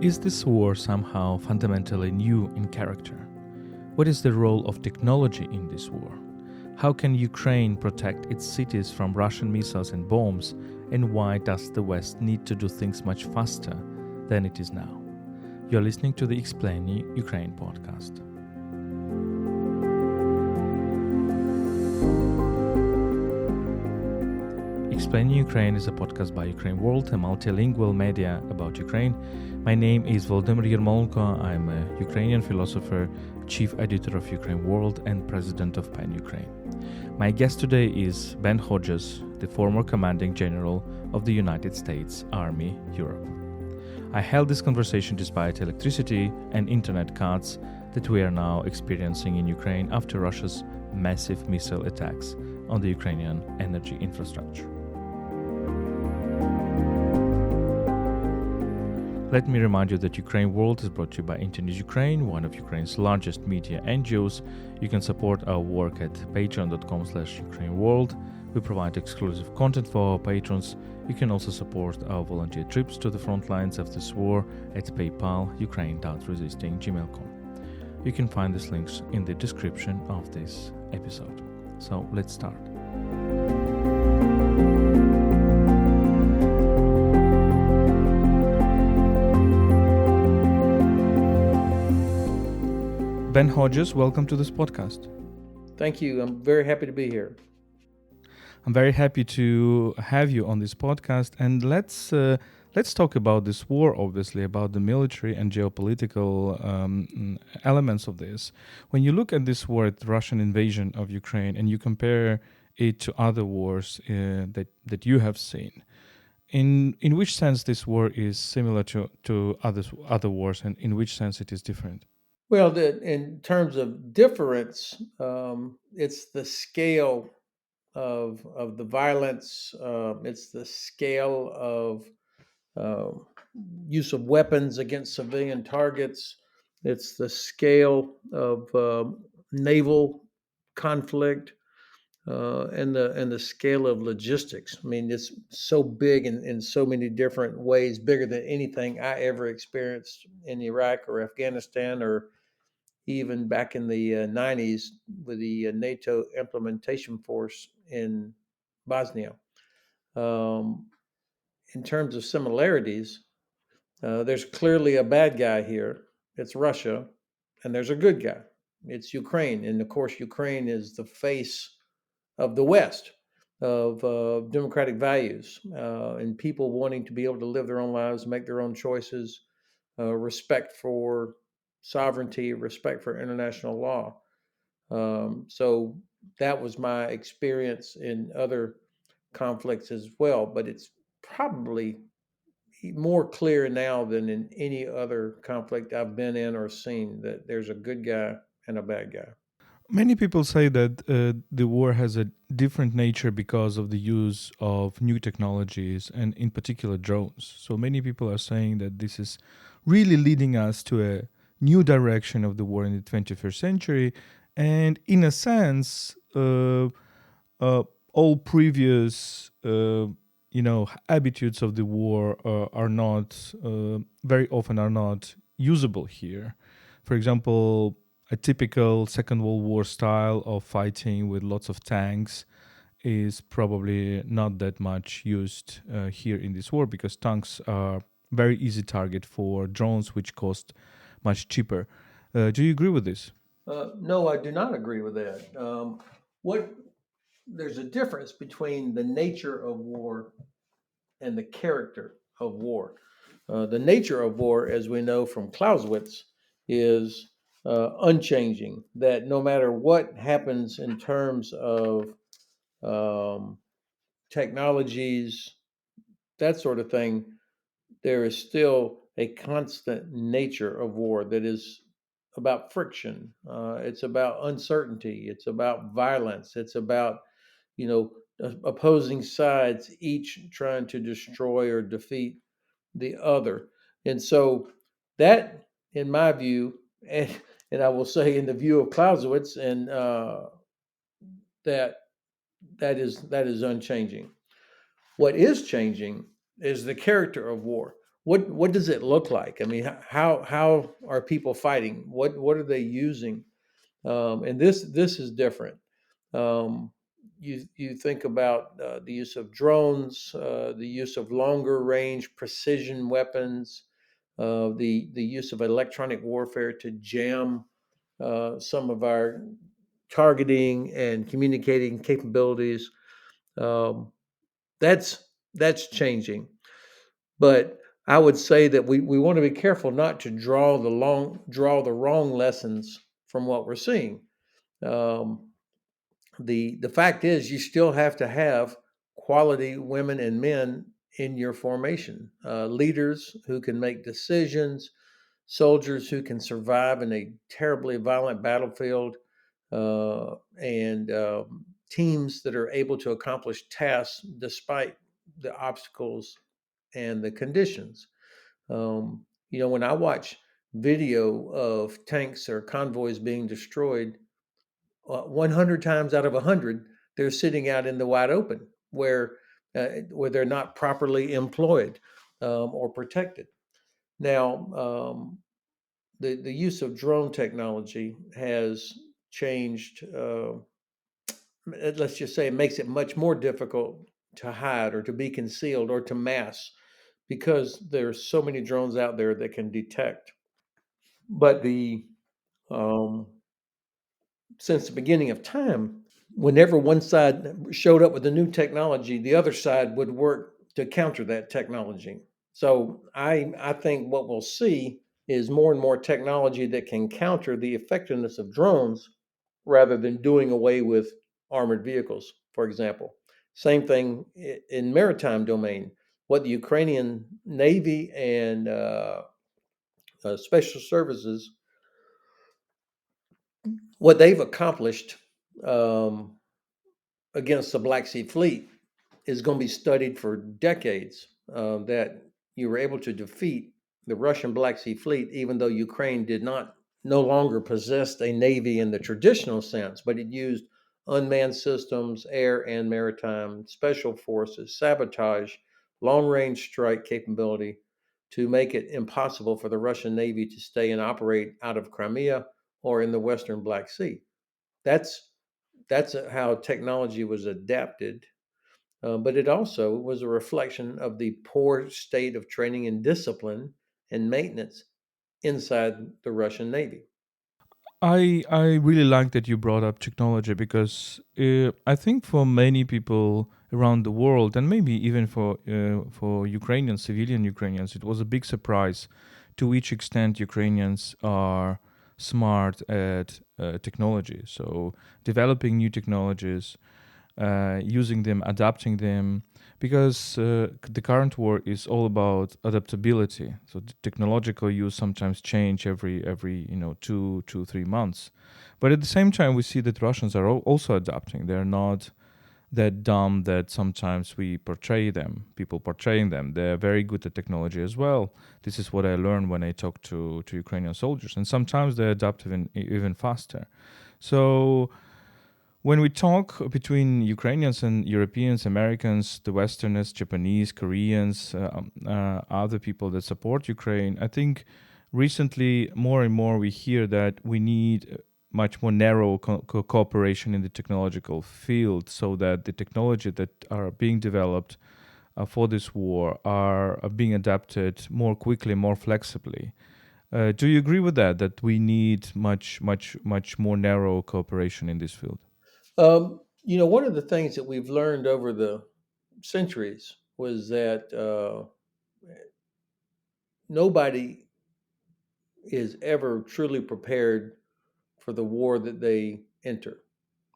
Is this war somehow fundamentally new in character? What is the role of technology in this war? How can Ukraine protect its cities from Russian missiles and bombs? And why does the West need to do things much faster than it is now? You're listening to the Explain Ukraine podcast. Explain Ukraine is a podcast by UkraineWorld, a multilingual media about Ukraine. My name is Volodymyr Yermolenko. I'm a Ukrainian philosopher, chief editor of UkraineWorld, and president of PEN Ukraine. My guest today is Ben Hodges, the former commanding general of the United States Army Europe. I held this conversation despite electricity and internet cuts that we are now experiencing in Ukraine after Russia's massive missile attacks on the Ukrainian energy infrastructure. Let me remind you that UkraineWorld is brought to you by Internews Ukraine, one of Ukraine's largest media NGOs. You can support our work at patreon.com/UkraineWorld. We provide exclusive content for our patrons. You can also support our volunteer trips to the front lines of this war at PayPal, Ukraine.resisting@gmail.com. You can find these links in the description of this episode. So let's start. Ben Hodges, welcome to this podcast. Thank you. I'm very happy to be here. I'm very happy to have you on this podcast, and let's talk about this war. Obviously, about the military and geopolitical elements of this. When you look at this war, at the Russian invasion of Ukraine, and you compare it to other wars that you have seen, in which sense this war is similar to other wars, and in which sense it is different? Well, in terms of difference, it's the scale of the violence. It's the scale of uh, use of weapons against civilian targets. It's the scale of naval conflict and the scale of logistics. I mean, it's so big in so many different ways, bigger than anything I ever experienced in Iraq or Afghanistan or even back in the 90s with the NATO implementation force in Bosnia. Um, in terms of similarities, there's clearly a bad guy here. It's Russia, and there's a good guy. It's Ukraine. And of course, Ukraine is the face of the West, of democratic values, and people wanting to be able to live their own lives, make their own choices, respect for sovereignty, respect for international law. So that was my experience in other conflicts as well, but it's probably more clear now than in any other conflict I've been in or seen that there's a good guy and a bad guy. Many people say that the war has a different nature because of the use of new technologies and, in particular, drones. So many people are saying that this is really leading us to a new direction of the war in the 21st century. And in a sense, all previous, attitudes of the war are not very often are not usable here. For example, a typical Second World War style of fighting with lots of tanks is probably not that much used here in this war because tanks are very easy target for drones, which cost much cheaper. Do you agree with this? No, I do not agree with that. What There's a difference between the nature of war and the character of war. The nature of war, as we know from Clausewitz, is unchanging. That no matter what happens in terms of um, technologies, that sort of thing, there is still a constant nature of war that is about friction. It's about uncertainty. It's about violence. It's about, opposing sides, each trying to destroy or defeat the other. And so that, in my view, and I will say in the view of Clausewitz, and that that is unchanging. What is changing is the character of war. what does it look like? I mean, how are people fighting? What are they using? And this is different. Um, you think about the use of drones, the use of longer range precision weapons, the use of electronic warfare to jam some of our targeting and communicating capabilities. Um, that's changing, but I would say that we want to be careful not to draw the wrong lessons from what we're seeing. Um, the fact is, you still have to have quality women and men in your formation, leaders who can make decisions, soldiers who can survive in a terribly violent battlefield, and teams that are able to accomplish tasks despite the obstacles and the conditions. When I watch video of tanks or convoys being destroyed, 100 times out of 100, they're sitting out in the wide open where they're not properly employed or protected. Now, the use of drone technology has changed. Let's just say it makes it much more difficult to hide or to be concealed or to mass because there's so many drones out there that can detect. But the um, since the beginning of time, whenever one side showed up with a new technology, the other side would work to counter that technology. So I think what we'll see is more and more technology that can counter the effectiveness of drones rather than doing away with armored vehicles, for example. Same thing in maritime domain. What the Ukrainian Navy and special services, what they've accomplished um, against the Black Sea Fleet is going to be studied for decades. That you were able to defeat the Russian Black Sea Fleet, even though Ukraine did not no longer possess a navy in the traditional sense, but it used unmanned systems, air and maritime, special forces, sabotage, long range strike capability to make it impossible for the Russian Navy to stay and operate out of Crimea or in the Western Black Sea. That's that's how technology was adapted, but it also was a reflection of the poor state of training and discipline and maintenance inside the Russian Navy. I really like that you brought up technology because I think for many people around the world and maybe even for Ukrainian civilian Ukrainians, it was a big surprise to which extent Ukrainians are smart at technology. So developing new technologies, using them, adapting them, because the current war is all about adaptability. So the technological use sometimes change every 2 3 months, but at the same time we see that Russians are also adapting. They're not that dumb that sometimes we portray them. People portraying them. They're very good at technology as well. This is what I learned when I talk to Ukrainian soldiers, and sometimes they adapt even faster. So when we talk between Ukrainians and Europeans, Americans, the Westerners, Japanese, Koreans, other people that support Ukraine, I think recently more and more we hear that we need much more narrow cooperation in the technological field so that the technology that are being developed for this war are being adapted more quickly, more flexibly. Do you agree with that? That we need much more narrow cooperation in this field? One of the things that we've learned over the centuries was that nobody is ever truly prepared for the war that they enter.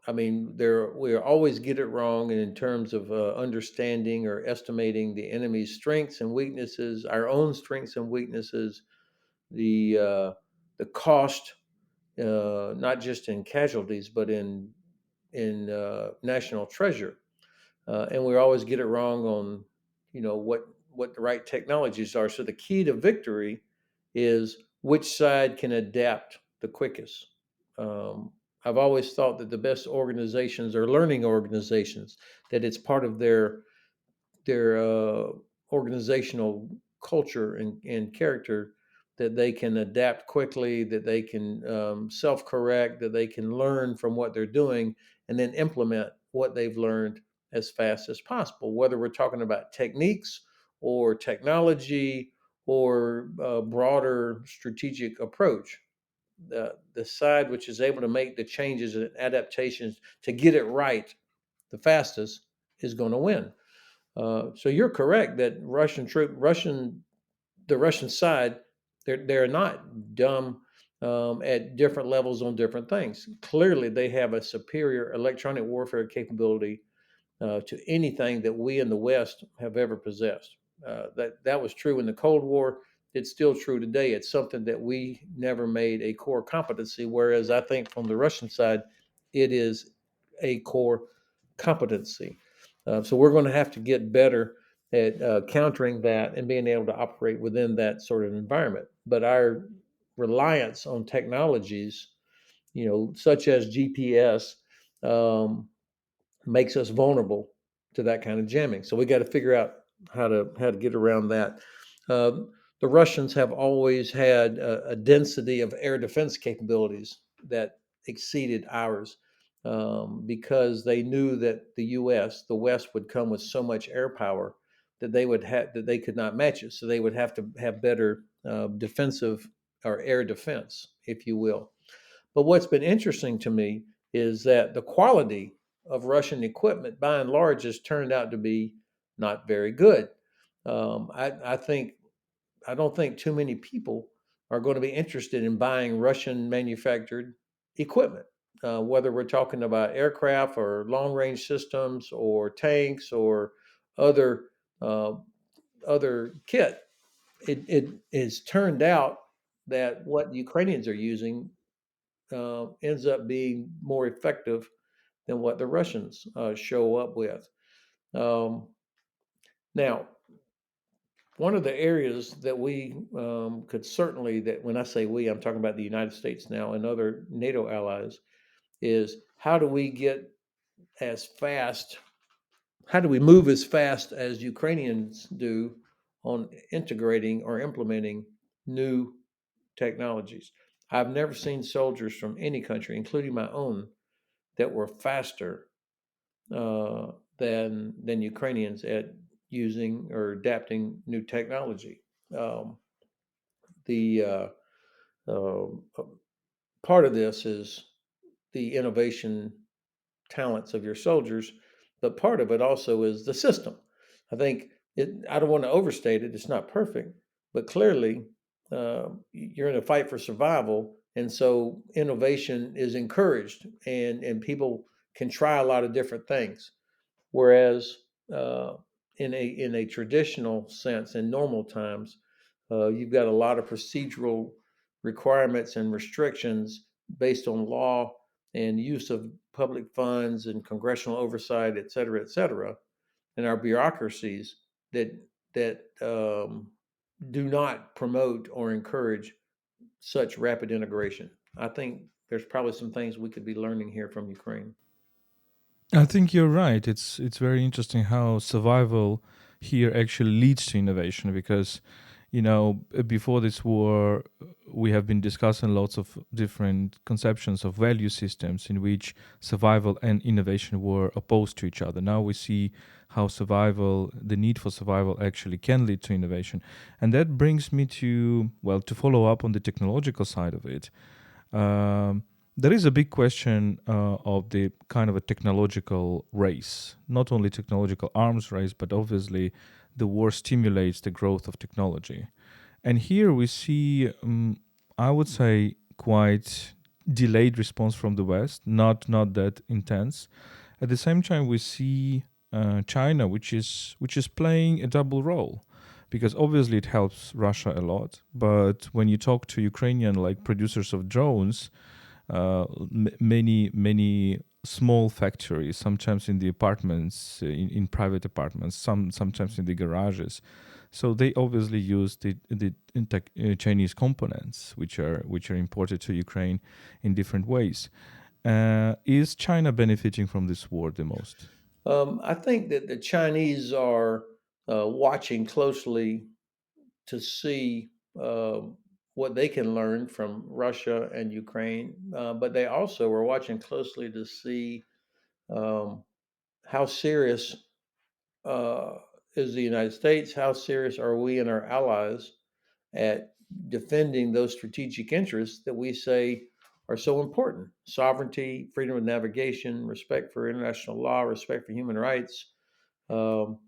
I mean, we always get it wrong, and in terms of understanding or estimating the enemy's strengths and weaknesses, our own strengths and weaknesses, the uh, the cost, not just in casualties, but in national treasure, and we always get it wrong on, what the right technologies are. So the key to victory is which side can adapt the quickest. Um, I've always thought that the best organizations are learning organizations, that it's part of their organizational culture and character, that they can adapt quickly, that they can self-correct, that they can learn from what they're doing, and then implement what they've learned as fast as possible. Whether we're talking about techniques or technology or a broader strategic approach, the side which is able to make the changes and adaptations to get it right the fastest is going to win. So you're correct that the Russian side, they're not dumb at different levels on different things. Clearly, they have a superior electronic warfare capability to anything that we in the West have ever possessed. That was true in the Cold War. It's still true today. It's something that we never made a core competency, whereas I think from the Russian side, it is a core competency. So we're going to have to get better at countering that and being able to operate within that sort of environment. But our reliance on technologies, such as GPS, um, makes us vulnerable to that kind of jamming. So we got to figure out how to get around that. The Russians have always had a density of air defense capabilities that exceeded ours, because they knew that the West, would come with so much air power that they could not match it. So they would have to have better defensive or air defense, if you will. But what's been interesting to me is that the quality of Russian equipment, by and large, has turned out to be not very good. I don't think too many people are going to be interested in buying Russian manufactured equipment, whether we're talking about aircraft or long range systems or tanks or other uh, other kit. It has turned out that what the Ukrainians are using ends up being more effective than what the Russians show up with. Um, Now, one of the areas that we could certainly, that when I say we, I'm talking about the United States now and other NATO allies, is how do we get as fast, how do we move as fast as Ukrainians do on integrating or implementing new technologies? I've never seen soldiers from any country, including my own, that were faster than Ukrainians at using or adapting new technology. Um, the uh, Part of this is the innovation talents of your soldiers, but part of it also is the system. I think I don't want to overstate it. It's not perfect, but clearly you're in a fight for survival, and so innovation is encouraged, and people can try a lot of different things. Whereas uh, in a traditional sense, in normal times, you've got a lot of procedural requirements and restrictions based on law and use of public funds and congressional oversight, et cetera, and our bureaucracies that do not promote or encourage such rapid integration. I think there's probably some things we could be learning here from Ukraine. I think you're right. It's very interesting how survival here actually leads to innovation because, before this war, we have been discussing lots of different conceptions of value systems in which survival and innovation were opposed to each other. Now we see how the need for survival actually can lead to innovation. And that brings me to follow up on the technological side of it. Um, there is a big question of the kind of a technological race, not only technological arms race, but obviously the war stimulates the growth of technology. And here we see, I would say, quite delayed response from the West, not that intense. At the same time, we see China, which is playing a double role, because obviously it helps Russia a lot. But when you talk to Ukrainian like producers of drones, many small factories, sometimes in the apartments, in private apartments, sometimes in the garages. So they obviously use the Chinese components, which are imported to Ukraine in different ways. Is China benefiting from this war the most? I think that the Chinese are watching closely to see what they can learn from Russia and Ukraine, but they also are watching closely to see um, how serious uh, is the United States, how serious are we and our allies at defending those strategic interests that we say are so important: sovereignty, freedom of navigation, respect for international law, respect for human rights. Um,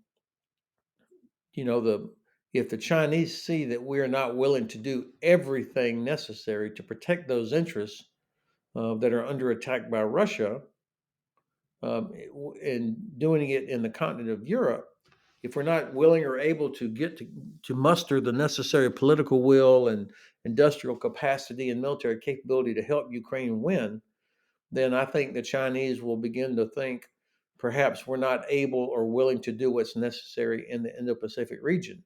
you know, the if the Chinese see that we are not willing to do everything necessary to protect those interests that are under attack by Russia, and doing it in the continent of Europe, if we're not willing or able to get to muster the necessary political will and industrial capacity and military capability to help Ukraine win, then I think the Chinese will begin to think perhaps we're not able or willing to do what's necessary in the Indo-Pacific region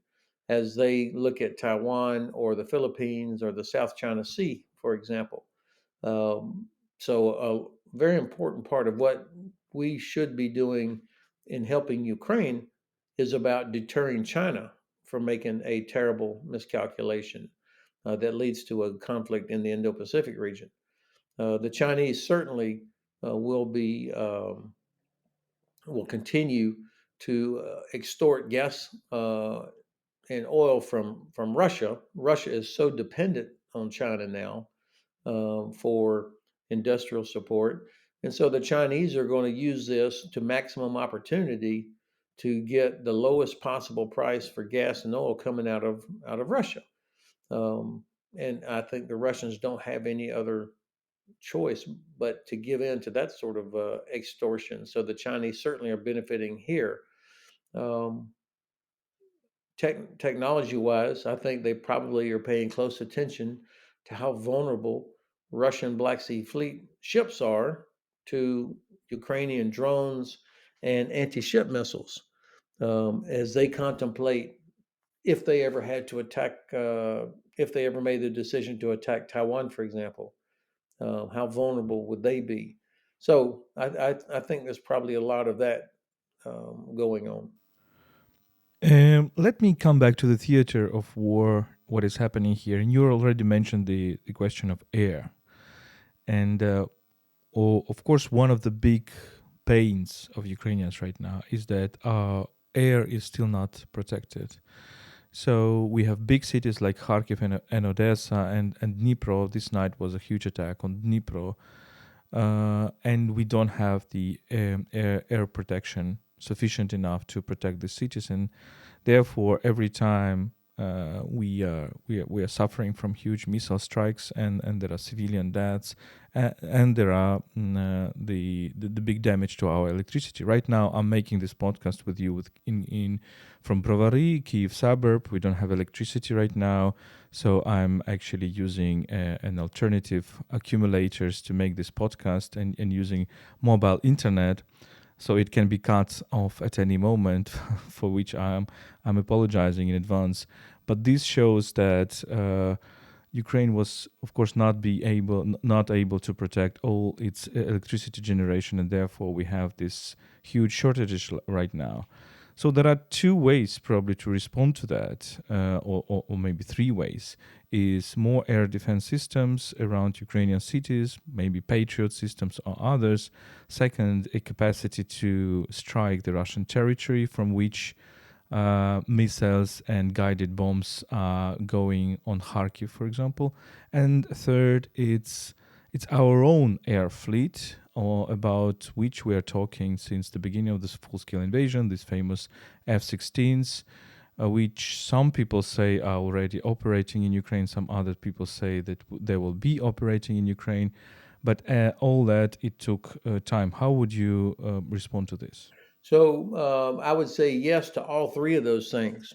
as they look at Taiwan or the Philippines or the South China Sea, for example. Um, so, a very important part of what we should be doing in helping Ukraine is about deterring China from making a terrible miscalculation that leads to a conflict in the Indo Pacific region. The Chinese certainly will continue to extort gas and oil from Russia. Russia is so dependent on China now for industrial support. And so the Chinese are going to use this to maximum opportunity to get the lowest possible price for gas and oil coming out of Russia. Um, and I think the Russians don't have any other choice but to give in to that sort of extortion. So the Chinese certainly are benefiting here. Um, Technology wise, I think they probably are paying close attention to how vulnerable Russian Black Sea Fleet ships are to Ukrainian drones and anti ship missiles as they contemplate if they ever had to attack, if they ever made the decision to attack Taiwan, for example. How vulnerable would they be? So I think there's probably a lot of that going on. Let me come back to the theater of war, what is happening here. And you already mentioned the question of air. And of course, one of the big pains of Ukrainians right now is that air is still not protected. So we have big cities like Kharkiv and Odessa and Dnipro. This night was a huge attack on Dnipro. And we don't have the air protection sufficient enough to protect the cities, and therefore every time we are suffering from huge missile strikes, and there are civilian deaths, and there are the big damage to our electricity. Right now, I'm making this podcast with you in from Brovary, Kyiv suburb. We don't have electricity right now, so I'm actually using an alternative accumulators to make this podcast, and using mobile internet, so it can be cut off at any moment, for which I'm apologizing in advance. But this shows that Ukraine was, of course, not able to protect all its electricity generation, and therefore we have this huge shortage right now. So there are two ways probably to respond to that, or maybe three ways: is more air defense systems around Ukrainian cities, maybe Patriot systems or others. Second, a capacity to strike the Russian territory from which missiles and guided bombs are going on Kharkiv, for example. And third, it's our own air fleet, or about which we are talking since the beginning of this full-scale invasion, these famous F-16s, which some people say are already operating in Ukraine. Some other people say that they will be operating in Ukraine. But all that, it took time. How would you respond to this? So I would say yes to all three of those things.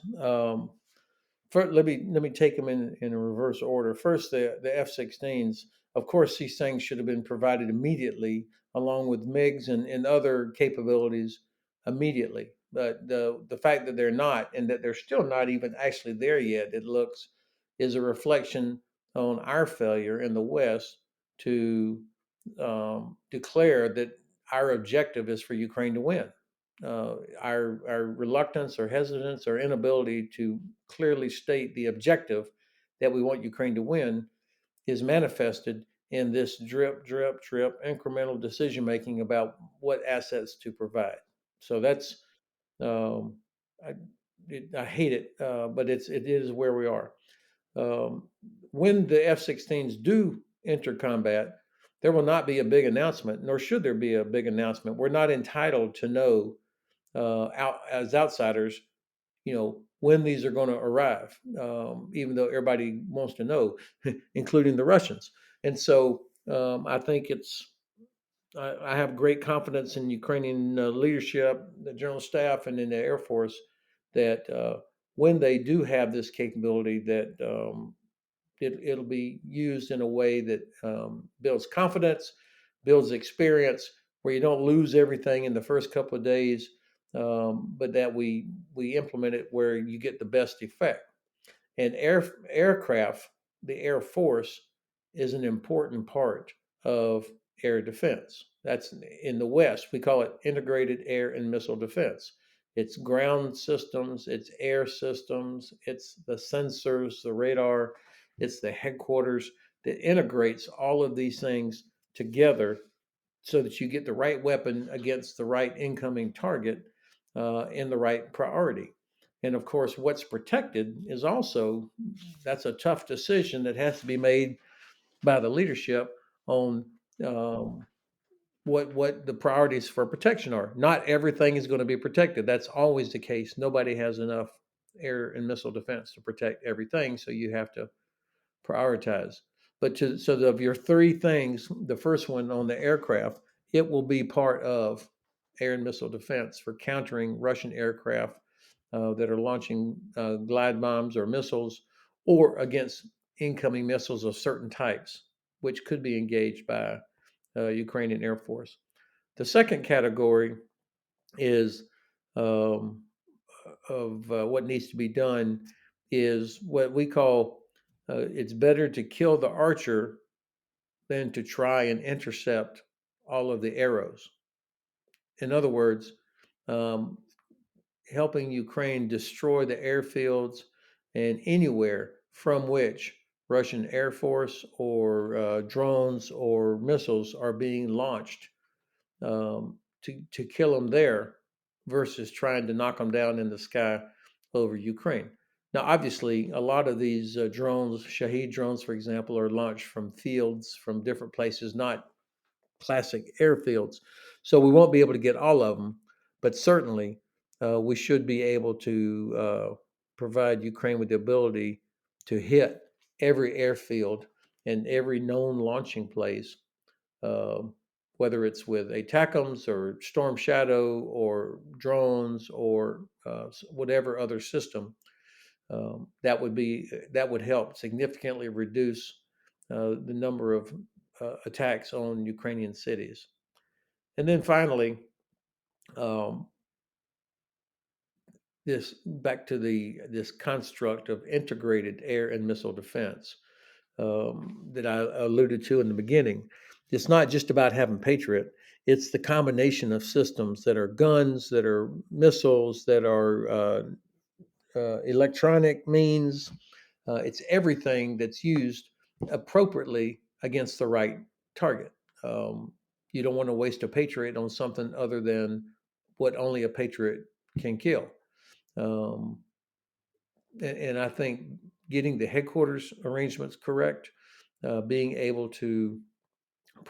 First, let me take them in a reverse order. First, the F-16s. Of course, these things should have been provided immediately, along with MiGs and other capabilities immediately. But the fact that they're not, and that they're still not even actually there yet, it looks, is a reflection on our failure in the West to declare that our objective is for Ukraine to win. our reluctance or hesitance or inability to clearly state the objective that we want Ukraine to win is manifested in this drip, drip, drip incremental decision making about what assets to provide. So that's um, I, I hate it, but it is where we are. Um, when the F-16s do enter combat, there will not be a big announcement, nor should there be a big announcement. We're not entitled to know as outsiders, when these are going to arrive, even though everybody wants to know, including the Russians. And so I think I have great confidence in Ukrainian leadership, the general staff, and in the Air Force that when they do have this capability, that it'll be used in a way that builds confidence, builds experience, where you don't lose everything in the first couple of days, but that we implement it where you get the best effect. And aircraft, the Air Force, is an important part of air defense. That's in the West. We call it integrated air and missile defense. It's ground systems, it's air systems, it's the sensors, the radar, it's the headquarters that integrates all of these things together so that you get the right weapon against the right incoming target in the right priority. And of course, what's protected is also that's a tough decision that has to be made by the leadership on um, what the priorities for protection are. Not everything is going to be protected. That's always the case. Nobody has enough air and missile defense to protect everything, so you have to prioritize. But so of your three things, the first one on the aircraft, it will be part of air and missile defense for countering Russian aircraft that are launching glide bombs or missiles, or against incoming missiles of certain types, which could be engaged by Ukrainian Air Force. The second category is um, of what needs to be done is what we call it's better to kill the archer than to try and intercept all of the arrows. In other words, um, helping Ukraine destroy the airfields and anywhere from which Russian Air Force or drones or missiles are being launched, to kill them there versus trying to knock them down in the sky over Ukraine. Now, obviously, a lot of these drones, Shahed drones, for example, are launched from fields from different places, not classic airfields. So we won't be able to get all of them, but certainly we should be able to provide Ukraine with the ability to hit every airfield and every known launching place, uh, whether it's with ATACMS or Storm Shadow or drones or whatever other system. That would help significantly reduce the number of attacks on Ukrainian cities. And then finally, um, this back to this construct of integrated air and missile defense that I alluded to in the beginning. It's not just about having Patriot. It's the combination of systems that are guns, that are missiles, that are electronic means. It's everything that's used appropriately against the right target. Um, you don't want to waste a Patriot on something other than what only a Patriot can kill. Um, and I think getting the headquarters arrangements correct, being able to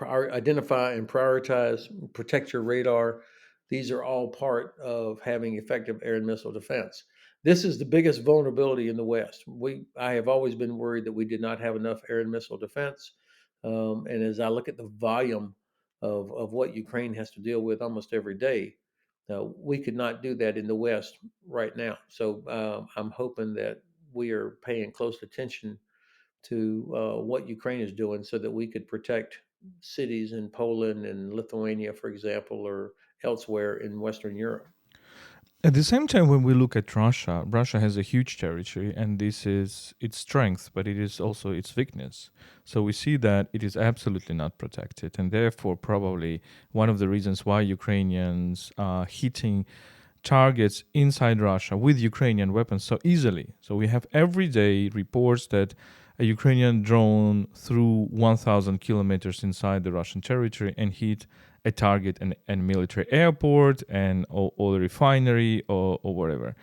identify and prioritize, protect your radar. These are all part of having effective air and missile defense. This is the biggest vulnerability in the West. I have always been worried that we did not have enough air and missile defense. And as I look at the volume of what Ukraine has to deal with almost every day, we could not do that in the West right now. So I'm hoping that we are paying close attention to what Ukraine is doing so that we could protect cities in Poland and Lithuania, for example, or elsewhere in Western Europe. At the same time, when we look at Russia, Russia has a huge territory, and this is its strength, but it is also its weakness. So we see that it is absolutely not protected, and therefore, probably one of the reasons why Ukrainians are hitting targets inside Russia with Ukrainian weapons so easily. So we have everyday reports that a Ukrainian drone flew 1,000 kilometers inside the Russian territory and hit a target and military airport or a refinery or whatever.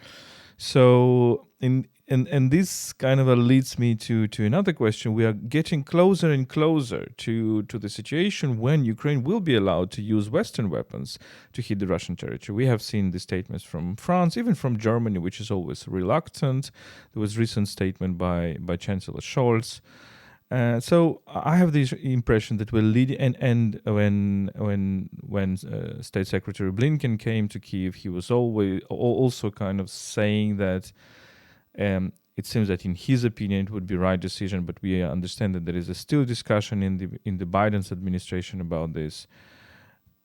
So and this kind of leads me to another question. We are getting closer and closer to the situation when Ukraine will be allowed to use Western weapons to hit the Russian territory. We have seen the statements from France, even from Germany, which is always reluctant. There was recent statement by Chancellor Scholz. So I have this impression that we're leading, and when State Secretary Blinken came to Kiev, he was always also kind of saying that it seems that in his opinion it would be right decision, but we understand that there is a still discussion in the Biden's administration about this.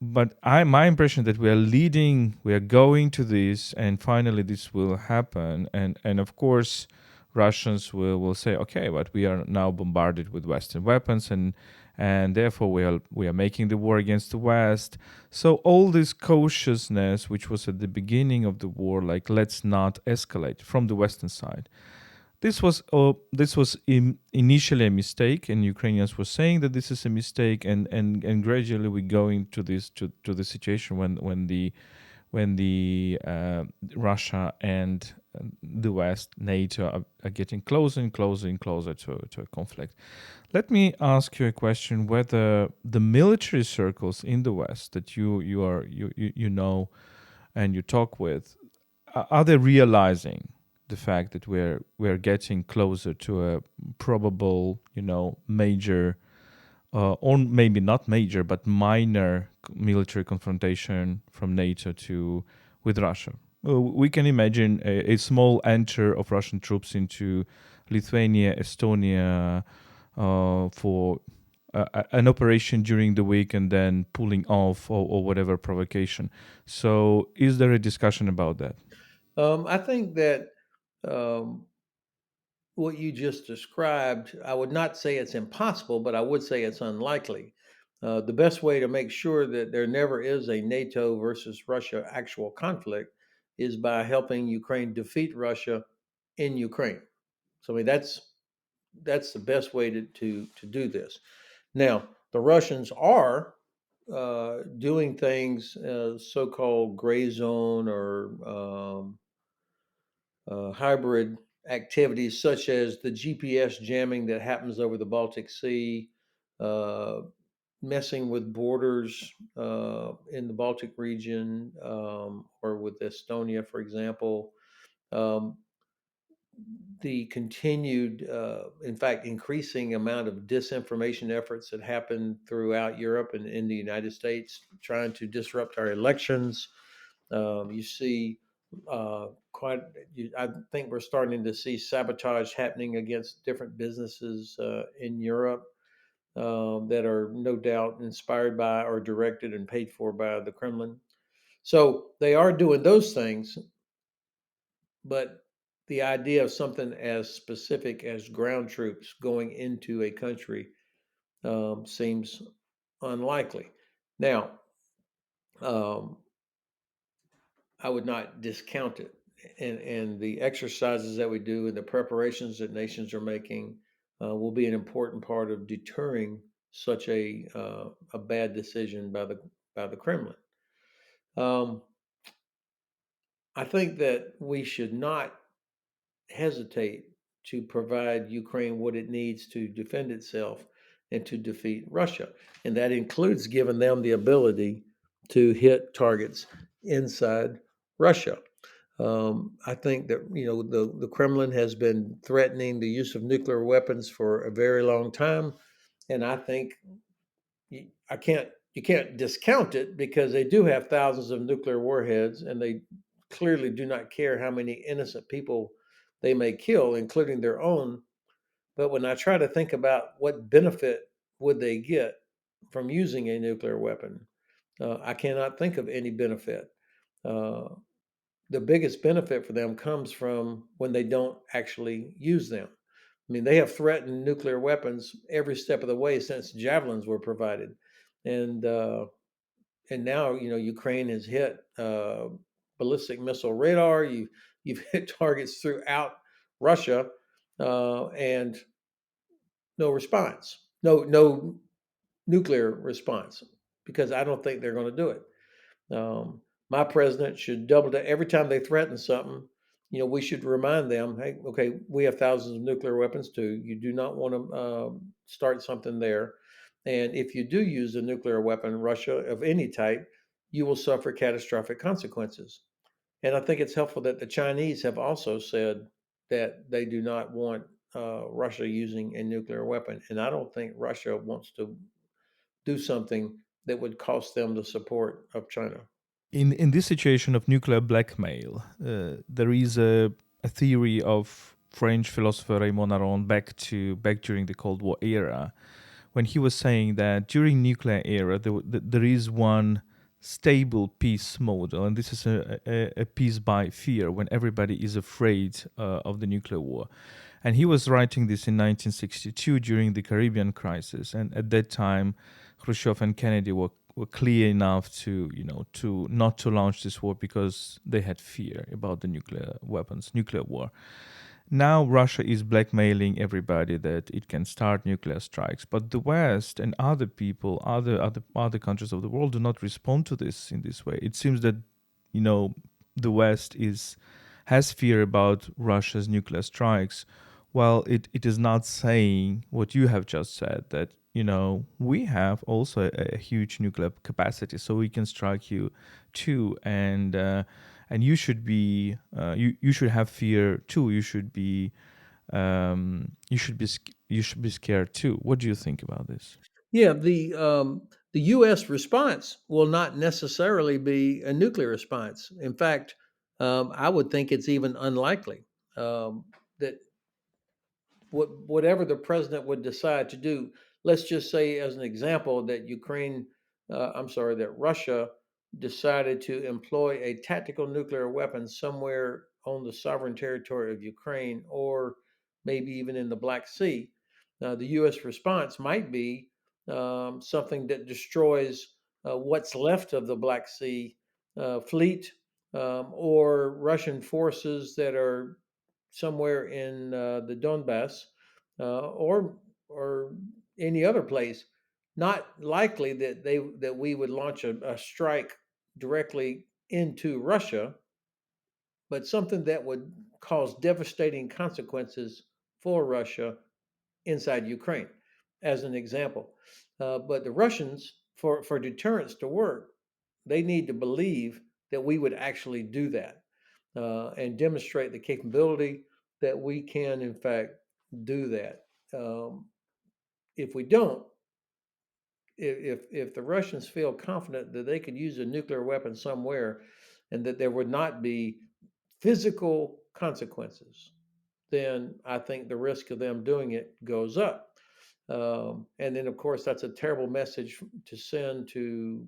But my impression that we are leading, we are going to this, and finally this will happen. And of course, Russians will say, okay, but we are now bombarded with Western weapons, and therefore we are making the war against the West. So all this cautiousness, which was at the beginning of the war, like let's not escalate from the Western side, this was initially a mistake, and Ukrainians were saying that this is a mistake, and gradually we go into this to the situation when the Russia and the West, NATO are getting closer and closer and closer to a conflict. Let me ask you a question: whether the military circles in the West that you know and you talk with, are they realizing the fact that we're getting closer to a probable, major, or maybe not major but minor military confrontation from NATO to with Russia? We can imagine a small enter of Russian troops into Lithuania, Estonia, for an operation during the week and then pulling off or whatever provocation. So, is there a discussion about that? I think that um, what you just described, I would not say it's impossible, but I would say it's unlikely. The best way to make sure that there never is a NATO versus Russia actual conflict is by helping Ukraine defeat Russia in Ukraine. So I mean that's the best way to do this. Now the Russians are doing things, so-called gray zone or hybrid activities such as the GPS jamming that happens over the Baltic Sea, uh, messing with borders in the Baltic region, or with Estonia, for example. Um, the continued, in fact, increasing amount of disinformation efforts that happen throughout Europe and in the United States, trying to disrupt our elections. You see quite, I think we're starting to see sabotage happening against different businesses in Europe that are no doubt inspired by or directed and paid for by the Kremlin. So they are doing those things, but the idea of something as specific as ground troops going into a country seems unlikely. Now, um, I would not discount it. And the exercises that we do and the preparations that nations are making will be an important part of deterring such a bad decision by the Kremlin. Um, I think that we should not hesitate to provide Ukraine what it needs to defend itself and to defeat Russia, and that includes giving them the ability to hit targets inside Russia. I think that the Kremlin has been threatening the use of nuclear weapons for a very long time, and I think I can't you can't discount it because they do have thousands of nuclear warheads, and they clearly do not care how many innocent people they may kill, including their own. But when I try to think about what benefit would they get from using a nuclear weapon, I cannot think of any benefit. Uh, the biggest benefit for them comes from when they don't actually use them. I mean, they have threatened nuclear weapons every step of the way since javelins were provided, and uh, and now Ukraine has hit ballistic missile radar. You've hit targets throughout Russia, and no response, no nuclear response, because I don't think they're going to do it. My president should double down every time they threaten something. We should remind them, hey, okay, we have thousands of nuclear weapons too. You do not want to start something there. And if you do use a nuclear weapon, Russia of any type, you will suffer catastrophic consequences. And I think it's helpful that the Chinese have also said that they do not want Russia using a nuclear weapon. And I don't think Russia wants to do something that would cost them the support of China. In this situation of nuclear blackmail, there is a theory of French philosopher Raymond Aron back during the Cold War era, when he was saying that during nuclear era there is one stable peace model, and this is a peace by fear, when everybody is afraid of the nuclear war. And he was writing this in 1962 during the Caribbean crisis, and at that time Khrushchev and Kennedy were clear enough to not to launch this war because they had fear about the nuclear war. Now Russia is blackmailing everybody that it can start nuclear strikes, but the West and other people, other countries of the world do not respond to this in this way. It seems that the West has fear about Russia's nuclear strikes, while it is not saying what you have just said, that we have also a huge nuclear capacity, so we can strike you too, and you should be you should have fear too. You should be scared too. What do you think about this? Yeah, the U.S. response will not necessarily be a nuclear response. In fact, I would think it's even unlikely that whatever the president would decide to do. Let's just say, as an example, that that Russia decided to employ a tactical nuclear weapon somewhere on the sovereign territory of Ukraine, or maybe even in the Black Sea. Now, the U.S. response might be something that destroys what's left of the Black Sea fleet, or Russian forces that are somewhere in the Donbass, or any other place. Not likely that we would launch a strike directly into Russia, but something that would cause devastating consequences for Russia inside Ukraine, as an example. But the Russians, for deterrence to work, they need to believe that we would actually do that, and demonstrate the capability that we can, in fact, do that. If we don't, if the Russians feel confident that they could use a nuclear weapon somewhere and that there would not be physical consequences, then I think the risk of them doing it goes up. And then, of course, that's a terrible message to send to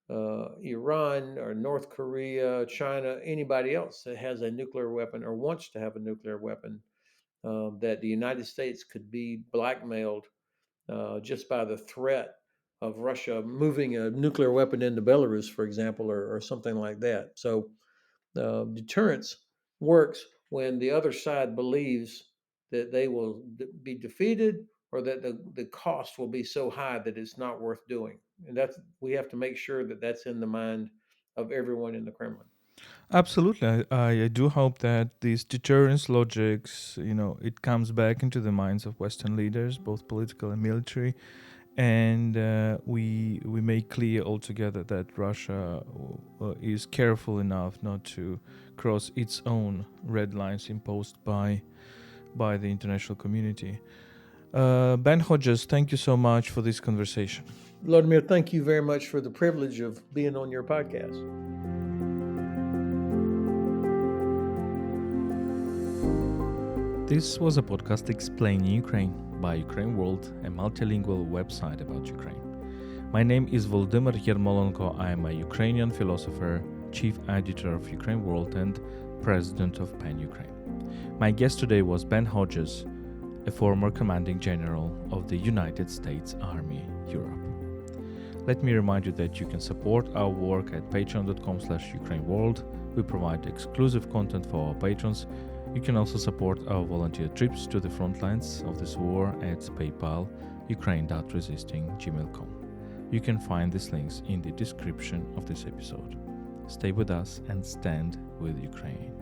Iran or North Korea, China, anybody else that has a nuclear weapon or wants to have a nuclear weapon, that the United States could be blackmailed just by the threat of Russia moving a nuclear weapon into Belarus, for example, or something like that. So deterrence works when the other side believes that they will be defeated, or that the cost will be so high that it's not worth doing. And we have to make sure that that's in the mind of everyone in the Kremlin. Absolutely. I do hope that these deterrence logics, it comes back into the minds of Western leaders, both political and military, and we make clear altogether that Russia is careful enough not to cross its own red lines imposed by the international community. Ben Hodges, thank you so much for this conversation. Volodymyr, thank you very much for the privilege of being on your podcast. This was a podcast explaining Ukraine by UkraineWorld, a multilingual website about Ukraine. My name is Volodymyr Yermolenko. I am a Ukrainian philosopher, Chief Editor of UkraineWorld and President of PEN Ukraine. My guest today was Ben Hodges, a former Commanding General of the United States Army Europe. Let me remind you that you can support our work at patreon.com/UkraineWorld. We provide exclusive content for our patrons. You can also support our volunteer trips to the front lines of this war at PayPal, ukraine.resisting@gmail.com. You can find these links in the description of this episode. Stay with us and stand with Ukraine.